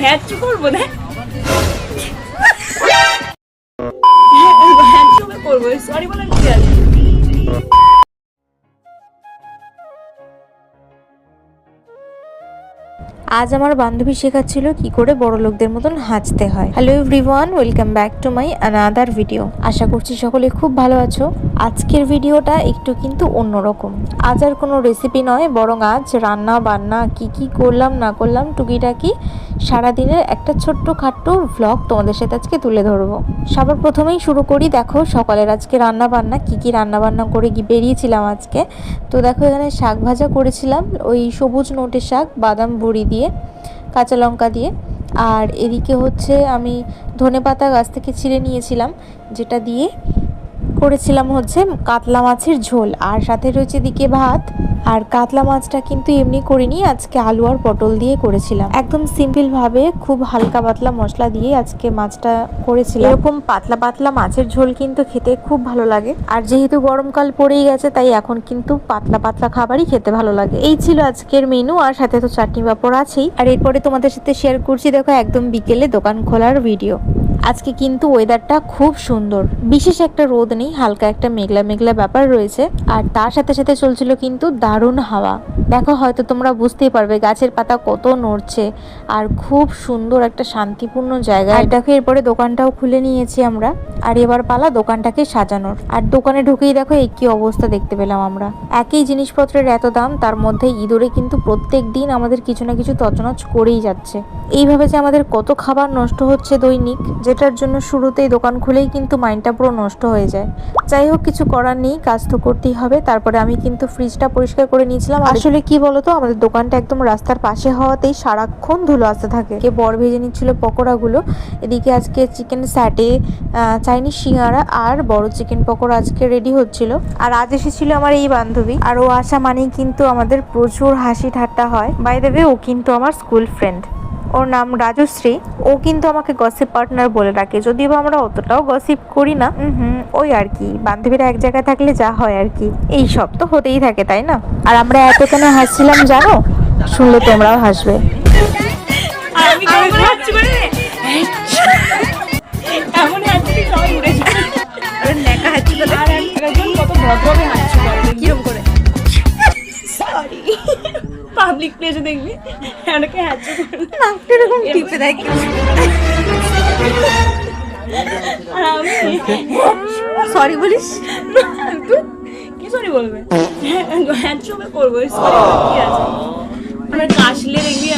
হ্যাচু করবো না, করবো সরি বলে কি আছে। আজ আমার বান্ধবী শেখাচ্ছিল কি করে বড় লোকদের মতন হাঁচতে হয়। Hello everyone, welcome back to my another video. আশা করছি সকলে খুব ভালো আছো। আজকের ভিডিওটা একটু কিন্তু অন্যরকম। আজ আর কোনো রেসিপি নয়, বরং আজ রান্না বান্না কি করলাম না করলাম টুকিটাকি সারাদিনের একটা ছোট্ট খাট্টো ভ্লগ তোমাদের সাথে আজকে তুলে ধরবো। সবার প্রথমেই শুরু করি। দেখো সকালের আজকে রান্না বান্না কি রান্না বান্না করে বেরিয়েছিলাম আজকে। তো দেখো এখানে শাক ভাজা করেছিলাম, ওই সবুজ নোটে শাক, বাদাম বড়ি দিয়ে, কাঁচা লঙ্কা দিয়ে। আর এদিকে হচ্ছে আমি ধনেপাতা গাছ থেকে ছিঁড়ে নিয়েছিলাম, যেটা দিয়ে করেছিলাম হচ্ছে কাতলা মাছের ঝোল। আর সাথে রয়েছে এদিকে ভাত। আর কাতলা মাছটা কিন্তু এমনি করিনি, আজকে আলু আর পটল দিয়ে করেছিলাম, একদম সিম্পল ভাবে, খুব হালকা পাতলা মশলা দিয়ে আজকে মাছটা করেছিলাম। এরকম পাতলা পাতলা মাছের ঝোল কিন্তু খেতে খুব ভালো লাগে। আর যেহেতু গরমকাল পড়েই গেছে, তাই এখন কিন্তু পাতলা পাতলা খাবারই খেতে ভালো লাগে। এই ছিল আজকের মেনু, আর সাথে তো চাটনি পাঁপড় আছেই। আর এরপরে তোমাদের সাথে শেয়ার করছি, দেখো একদম বিকেলে দোকান খোলার ভিডিও। আজকে কিন্তু ওয়েদারটা খুব সুন্দর, বিশেষ একটা রোদ নেই, হালকা একটা মেঘলা মেঘলা ব্যাপার রয়েছে। আর তার সাথে সাথে চলছিল কিন্তু দারুণ হাওয়া। দেখো হয়তো তোমরা বুঝতেই পারবে গাছের পাতা কত নড়ছে, আর খুব সুন্দর একটা শান্তিপূর্ণ জায়গা। আর দেখো এরপরে দোকানটাও খুলে নিয়েছি আমরা, আর এবার পালা দোকানটাকে সাজানোর। আর দোকানে ঢুকেই দেখো এই কি অবস্থা দেখতে পেলাম আমরা। একই জিনিসপত্রের এত দাম, তার মধ্যে ইঁদুরে কিন্তু প্রত্যেক দিন আমাদের কিছু না কিছু তছনছ করেই যাচ্ছে। এইভাবে যে আমাদের কত খাবার নষ্ট হচ্ছে দৈনিক, যেটার জন্য শুরুতেই দোকান খুলেই কিন্তু মাইন্ডটা পুরো নষ্ট হয়ে যায়। যাই হোক, কিছু করার নেই, কাজ তো করতেই হবে। তারপরে আমি কিন্তু ফ্রিজটা পরিষ্কার করে নিয়েছিলাম। আসলে কি বলতো, আমাদের দোকানটা একদম রাস্তার পাশে হওয়াতেই সারাক্ষণ ধুলো আসতে থাকে। বর ভেজে নিচ্ছিল পকোড়াগুলো, এদিকে আজকে চিকেন স্যাটে, চাইনিজ সিঙ্গারা আর বড় চিকেন পকোড়া আজকে রেডি হচ্ছিল। আর আজ এসেছিল আমার এই বান্ধবী, আর ও আসা মানেই কিন্তু আমাদের প্রচুর হাসি ঠাট্টা হয়। বাই দ্য ওয়ে, ও কিন্তু আমার স্কুল ফ্রেন্ড, ওর নাম রাজশ্রী। ও কিন্তু আমাকে গসিপ পার্টনার বলে ডাকে, যদিও আমরা অতটাও গসিপ করি না। ওই আর কি, বান্ধবীরা এক জায়গায় থাকলে যা হয় আর কি, এই সব তো হতেই থাকে, তাই না? আর আমরা এত কেন হাসছিলাম জানো? শুনলে তোমরাও হাসবে। আমি হাঁচু করে এমন হাঁচি সবাই উড়ে যায়। আরে নেকা হাঁচি করে, আর একজন কত ভদ্রভাবে হাঁচি করে, কিরকম করে সরি পাবলিক প্লেসে দেখবি অনেকে হাঁচি করে নাকটা এরকম টিপে দেয়। আর আমি সরি বলিস, তুই কি সরি বলবে? হাঁচি করবো, সরি কি আছে? আমরা কাশলে দেখবি